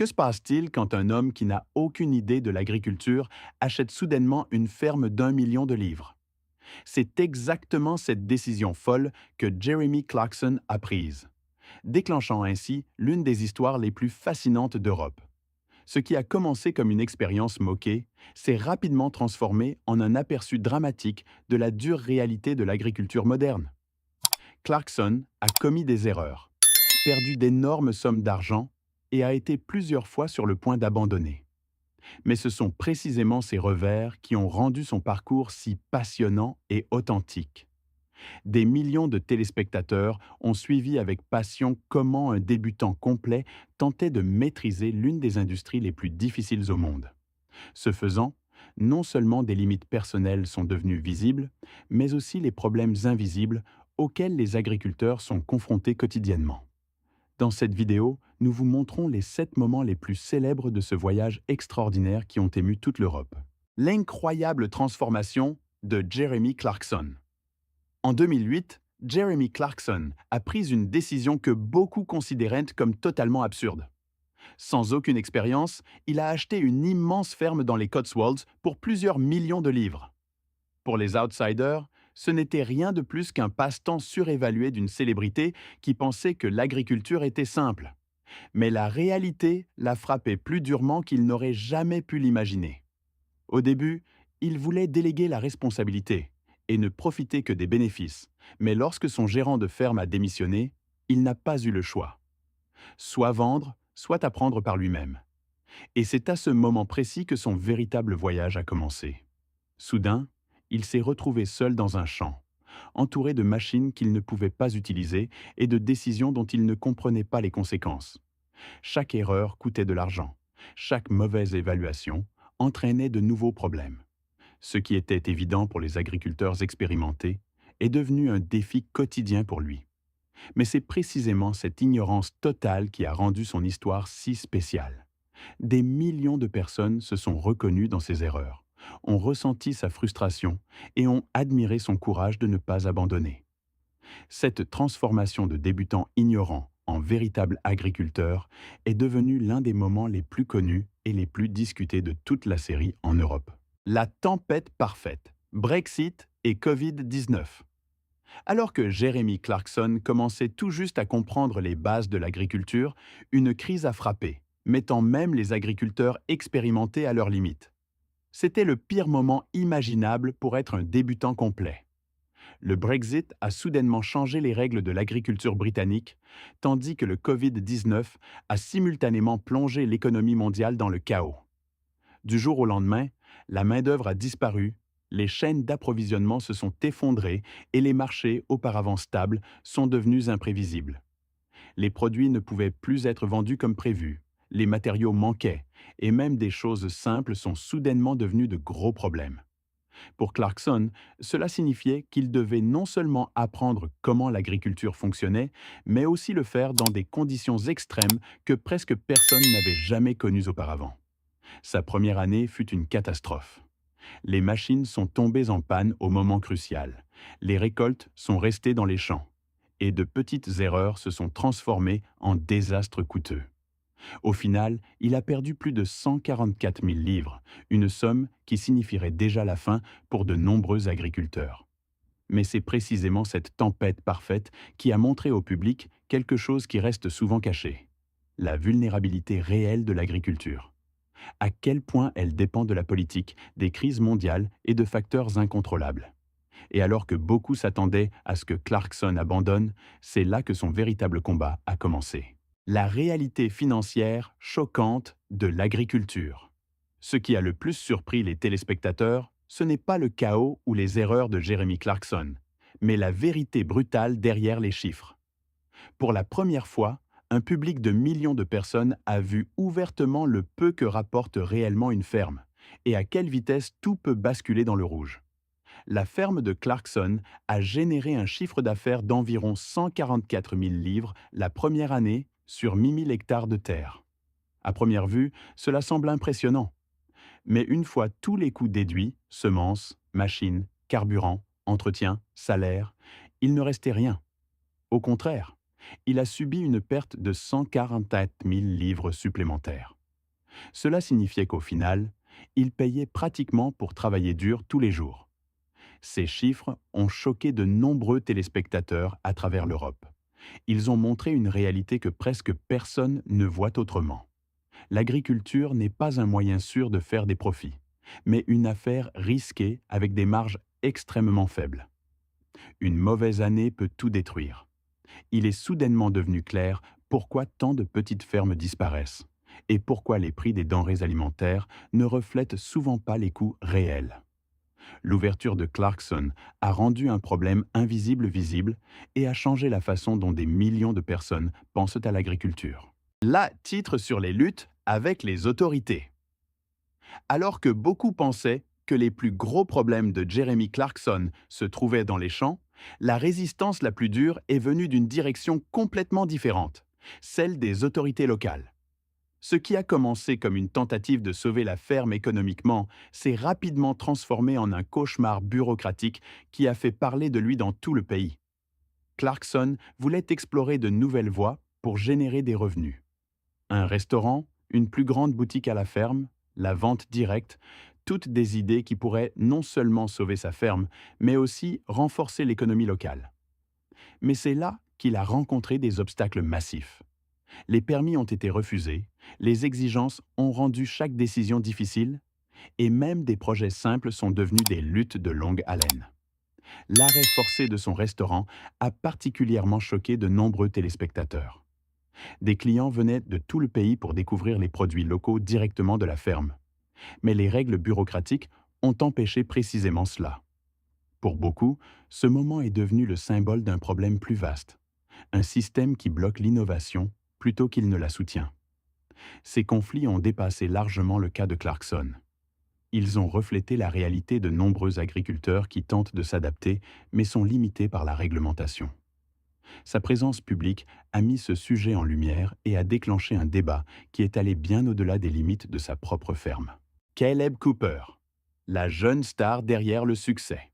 Que se passe-t-il quand un homme qui n'a aucune idée de l'agriculture achète soudainement une ferme d'1 million de livres? C'est exactement cette décision folle que Jeremy Clarkson a prise, déclenchant ainsi l'une des histoires les plus fascinantes d'Europe. Ce qui a commencé comme une expérience moquée s'est rapidement transformé en un aperçu dramatique de la dure réalité de l'agriculture moderne. Clarkson a commis des erreurs, perdu d'énormes sommes d'argent et a été plusieurs fois sur le point d'abandonner. Mais ce sont précisément ces revers qui ont rendu son parcours si passionnant et authentique. Des millions de téléspectateurs ont suivi avec passion comment un débutant complet tentait de maîtriser l'une des industries les plus difficiles au monde. Ce faisant, non seulement des limites personnelles sont devenues visibles, mais aussi les problèmes invisibles auxquels les agriculteurs sont confrontés quotidiennement. Dans cette vidéo, nous vous montrons les 7 moments les plus célèbres de ce voyage extraordinaire qui ont ému toute l'Europe. L'incroyable transformation de Jeremy Clarkson. En 2008, Jeremy Clarkson a pris une décision que beaucoup considéraient comme totalement absurde. Sans aucune expérience, il a acheté une immense ferme dans les Cotswolds pour plusieurs millions de livres. Pour les outsiders, ce n'était rien de plus qu'un passe-temps surévalué d'une célébrité qui pensait que l'agriculture était simple. Mais la réalité l'a frappé plus durement qu'il n'aurait jamais pu l'imaginer. Au début, il voulait déléguer la responsabilité et ne profiter que des bénéfices. Mais lorsque son gérant de ferme a démissionné, il n'a pas eu le choix. Soit vendre, soit apprendre par lui-même. Et c'est à ce moment précis que son véritable voyage a commencé. Soudain, il s'est retrouvé seul dans un champ, entouré de machines qu'il ne pouvait pas utiliser et de décisions dont il ne comprenait pas les conséquences. Chaque erreur coûtait de l'argent. Chaque mauvaise évaluation entraînait de nouveaux problèmes. Ce qui était évident pour les agriculteurs expérimentés est devenu un défi quotidien pour lui. Mais c'est précisément cette ignorance totale qui a rendu son histoire si spéciale. Des millions de personnes se sont reconnues dans ses erreurs, ont ressenti sa frustration et ont admiré son courage de ne pas abandonner. Cette transformation de débutant ignorant en véritable agriculteur est devenue l'un des moments les plus connus et les plus discutés de toute la série en Europe. La tempête parfaite, Brexit et Covid-19. Alors que Jeremy Clarkson commençait tout juste à comprendre les bases de l'agriculture, une crise a frappé, mettant même les agriculteurs expérimentés à leurs limites. C'était le pire moment imaginable pour être un débutant complet. Le Brexit a soudainement changé les règles de l'agriculture britannique, tandis que le Covid-19 a simultanément plongé l'économie mondiale dans le chaos. Du jour au lendemain, la main-d'œuvre a disparu, les chaînes d'approvisionnement se sont effondrées et les marchés, auparavant stables, sont devenus imprévisibles. Les produits ne pouvaient plus être vendus comme prévu, les matériaux manquaient, et même des choses simples sont soudainement devenues de gros problèmes. Pour Clarkson, cela signifiait qu'il devait non seulement apprendre comment l'agriculture fonctionnait, mais aussi le faire dans des conditions extrêmes que presque personne n'avait jamais connues auparavant. Sa première année fut une catastrophe. Les machines sont tombées en panne au moment crucial. Les récoltes sont restées dans les champs. Et de petites erreurs se sont transformées en désastres coûteux. Au final, il a perdu plus de 144 000 livres, une somme qui signifierait déjà la fin pour de nombreux agriculteurs. Mais c'est précisément cette tempête parfaite qui a montré au public quelque chose qui reste souvent caché: la vulnérabilité réelle de l'agriculture. À quel point elle dépend de la politique, des crises mondiales et de facteurs incontrôlables. Et alors que beaucoup s'attendaient à ce que Clarkson abandonne, c'est là que son véritable combat a commencé. La réalité financière choquante de l'agriculture. Ce qui a le plus surpris les téléspectateurs, ce n'est pas le chaos ou les erreurs de Jeremy Clarkson, mais la vérité brutale derrière les chiffres. Pour la première fois, un public de millions de personnes a vu ouvertement le peu que rapporte réellement une ferme, et à quelle vitesse tout peut basculer dans le rouge. La ferme de Clarkson a généré un chiffre d'affaires d'environ 144 000 livres la première année sur 1 000 hectares de terre. À première vue, cela semble impressionnant. Mais une fois tous les coûts déduits, semences, machines, carburant, entretien, salaire, il ne restait rien. Au contraire, Il a subi une perte de 144 000 livres supplémentaires. Cela signifiait qu'au final, il payait pratiquement pour travailler dur tous les jours. Ces chiffres ont choqué de nombreux téléspectateurs à travers l'Europe. Ils ont montré une réalité que presque personne ne voit autrement. L'agriculture n'est pas un moyen sûr de faire des profits, mais une affaire risquée avec des marges extrêmement faibles. Une mauvaise année peut tout détruire. Il est soudainement devenu clair pourquoi tant de petites fermes disparaissent et pourquoi les prix des denrées alimentaires ne reflètent souvent pas les coûts réels. L'ouverture de Clarkson a rendu un problème invisible visible et a changé la façon dont des millions de personnes pensent à l'agriculture. Là, titre sur les luttes avec les autorités. Alors que beaucoup pensaient que les plus gros problèmes de Jeremy Clarkson se trouvaient dans les champs, la résistance la plus dure est venue d'une direction complètement différente, celle des autorités locales. Ce qui a commencé comme une tentative de sauver la ferme économiquement s'est rapidement transformé en un cauchemar bureaucratique qui a fait parler de lui dans tout le pays. Clarkson voulait explorer de nouvelles voies pour générer des revenus. Un restaurant, une plus grande boutique à la ferme, la vente directe, toutes des idées qui pourraient non seulement sauver sa ferme, mais aussi renforcer l'économie locale. Mais c'est là qu'il a rencontré des obstacles massifs. Les permis ont été refusés, les exigences ont rendu chaque décision difficile, et même des projets simples sont devenus des luttes de longue haleine. L'arrêt forcé de son restaurant a particulièrement choqué de nombreux téléspectateurs. Des clients venaient de tout le pays pour découvrir les produits locaux directement de la ferme. Mais les règles bureaucratiques ont empêché précisément cela. Pour beaucoup, ce moment est devenu le symbole d'un problème plus vaste, un système qui bloque l'innovation plutôt qu'il ne la soutient. Ces conflits ont dépassé largement le cas de Clarkson. Ils ont reflété la réalité de nombreux agriculteurs qui tentent de s'adapter mais sont limités par la réglementation. Sa présence publique a mis ce sujet en lumière et a déclenché un débat qui est allé bien au-delà des limites de sa propre ferme. Caleb Cooper, la jeune star derrière le succès.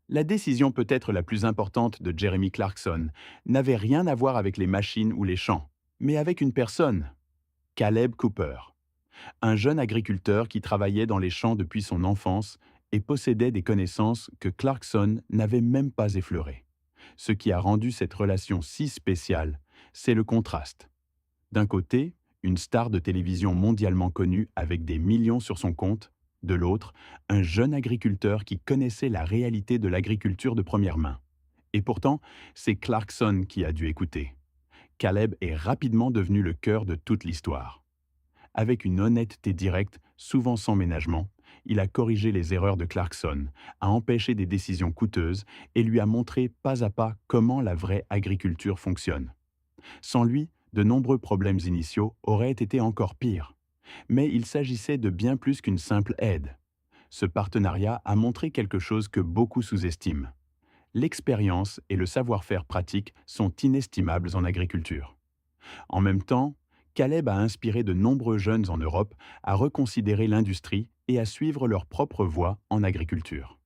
La décision peut-être la plus importante de Jeremy Clarkson n'avait rien à voir avec les machines ou les champs, mais avec une personne, Caleb Cooper, un jeune agriculteur qui travaillait dans les champs depuis son enfance et possédait des connaissances que Clarkson n'avait même pas effleurées. Ce qui a rendu cette relation si spéciale, c'est le contraste. D'un côté, une star de télévision mondialement connue avec des millions sur son compte, de l'autre, un jeune agriculteur qui connaissait la réalité de l'agriculture de première main. Et pourtant, c'est Clarkson qui a dû écouter. Caleb est rapidement devenu le cœur de toute l'histoire. Avec une honnêteté directe, souvent sans ménagement, il a corrigé les erreurs de Clarkson, a empêché des décisions coûteuses et lui a montré pas à pas comment la vraie agriculture fonctionne. Sans lui, de nombreux problèmes initiaux auraient été encore pires. Mais il s'agissait de bien plus qu'une simple aide. Ce partenariat a montré quelque chose que beaucoup sous-estiment. L'expérience et le savoir-faire pratique sont inestimables en agriculture. En même temps, Caleb a inspiré de nombreux jeunes en Europe à reconsidérer l'industrie et à suivre leur propre voie en agriculture.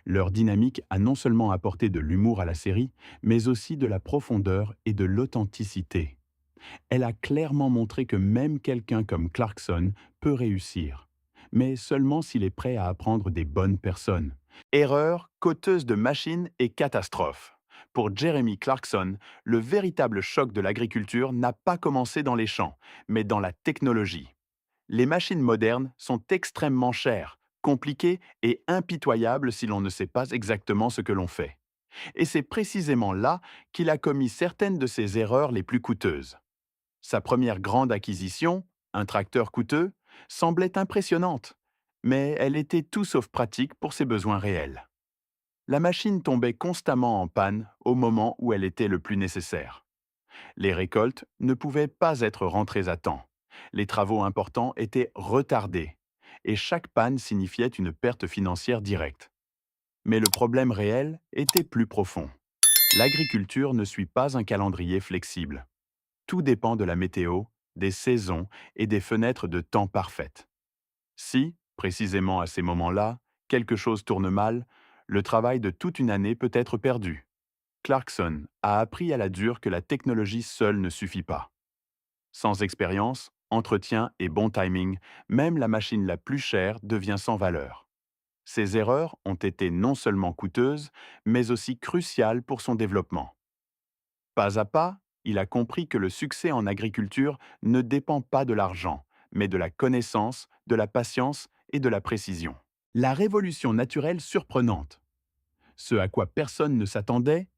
Leur dynamique a non seulement apporté de l'humour à la série, mais aussi de la profondeur et de l'authenticité. Elle a clairement montré que même quelqu'un comme Clarkson peut réussir, mais seulement s'il est prêt à apprendre des bonnes personnes. Erreur, cauteuse de machines et catastrophe. Pour Jeremy Clarkson, le véritable choc de l'agriculture n'a pas commencé dans les champs, mais dans la technologie. Les machines modernes sont extrêmement chères, compliquées et impitoyables si l'on ne sait pas exactement ce que l'on fait. Et c'est précisément là qu'il a commis certaines de ses erreurs les plus coûteuses. Sa première grande acquisition, un tracteur coûteux, semblait impressionnante, mais elle était tout sauf pratique pour ses besoins réels. La machine tombait constamment en panne au moment où elle était le plus nécessaire. Les récoltes ne pouvaient pas être rentrées à temps. Les travaux importants étaient retardés, et chaque panne signifiait une perte financière directe. Mais le problème réel était plus profond. L'agriculture ne suit pas un calendrier flexible. Tout dépend de la météo, des saisons et des fenêtres de temps parfaites. Si, précisément à ces moments-là, quelque chose tourne mal, le travail de toute une année peut être perdu. Clarkson a appris à la dure que la technologie seule ne suffit pas. Sans expérience, entretien et bon timing, même la machine la plus chère devient sans valeur. Ces erreurs ont été non seulement coûteuses, mais aussi cruciales pour son développement. Pas à pas, il a compris que le succès en agriculture ne dépend pas de l'argent, mais de la connaissance, de la patience et de la précision. La révolution naturelle surprenante. Ce à quoi personne ne s'attendait,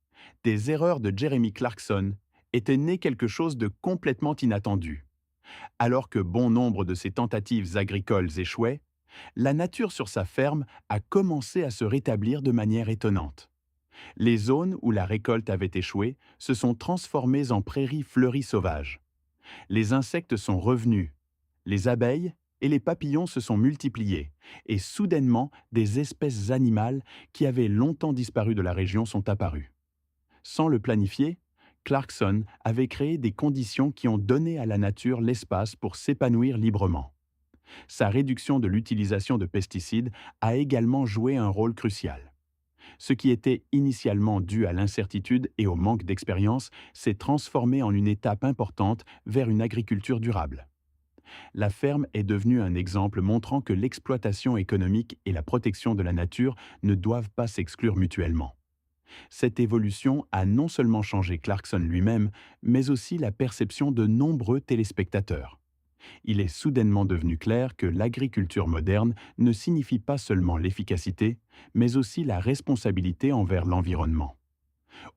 des erreurs de Jeremy Clarkson, était né quelque chose de complètement inattendu. Alors que bon nombre de ses tentatives agricoles échouaient, la nature sur sa ferme a commencé à se rétablir de manière étonnante. Les zones où la récolte avait échoué se sont transformées en prairies fleuries sauvages. Les insectes sont revenus, les abeilles et les papillons se sont multipliés, et soudainement, des espèces animales qui avaient longtemps disparu de la région sont apparues. Sans le planifier, Clarkson avait créé des conditions qui ont donné à la nature l'espace pour s'épanouir librement. Sa réduction de l'utilisation de pesticides a également joué un rôle crucial. Ce qui était initialement dû à l'incertitude et au manque d'expérience s'est transformé en une étape importante vers une agriculture durable. La ferme est devenue un exemple montrant que l'exploitation économique et la protection de la nature ne doivent pas s'exclure mutuellement. Cette évolution a non seulement changé Clarkson lui-même, mais aussi la perception de nombreux téléspectateurs. Il est soudainement devenu clair que l'agriculture moderne ne signifie pas seulement l'efficacité, mais aussi la responsabilité envers l'environnement.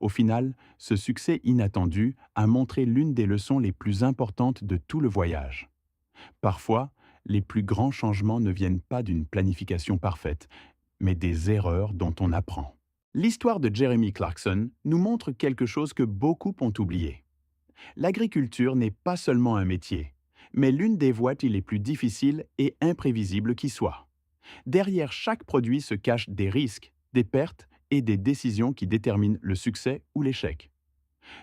Au final, ce succès inattendu a montré l'une des leçons les plus importantes de tout le voyage. Parfois, les plus grands changements ne viennent pas d'une planification parfaite, mais des erreurs dont on apprend. L'histoire de Jeremy Clarkson nous montre quelque chose que beaucoup ont oublié. L'agriculture n'est pas seulement un métier, mais l'une des voies les plus difficiles et imprévisibles qui soient. Derrière chaque produit se cachent des risques, des pertes et des décisions qui déterminent le succès ou l'échec.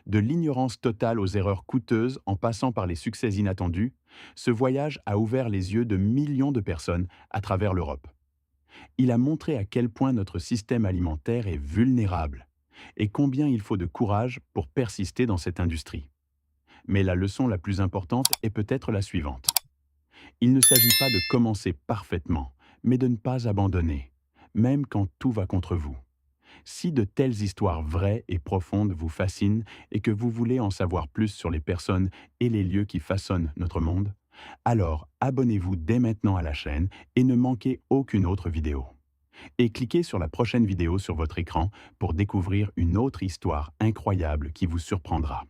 De l'ignorance totale aux erreurs coûteuses en passant par les succès inattendus, ce voyage a ouvert les yeux de millions de personnes à travers l'Europe. Il a montré à quel point notre système alimentaire est vulnérable et combien il faut de courage pour persister dans cette industrie. Mais la leçon la plus importante est peut-être la suivante. Il ne s'agit pas de commencer parfaitement, mais de ne pas abandonner, même quand tout va contre vous. Si de telles histoires vraies et profondes vous fascinent et que vous voulez en savoir plus sur les personnes et les lieux qui façonnent notre monde, alors abonnez-vous dès maintenant à la chaîne et ne manquez aucune autre vidéo. Et cliquez sur la prochaine vidéo sur votre écran pour découvrir une autre histoire incroyable qui vous surprendra.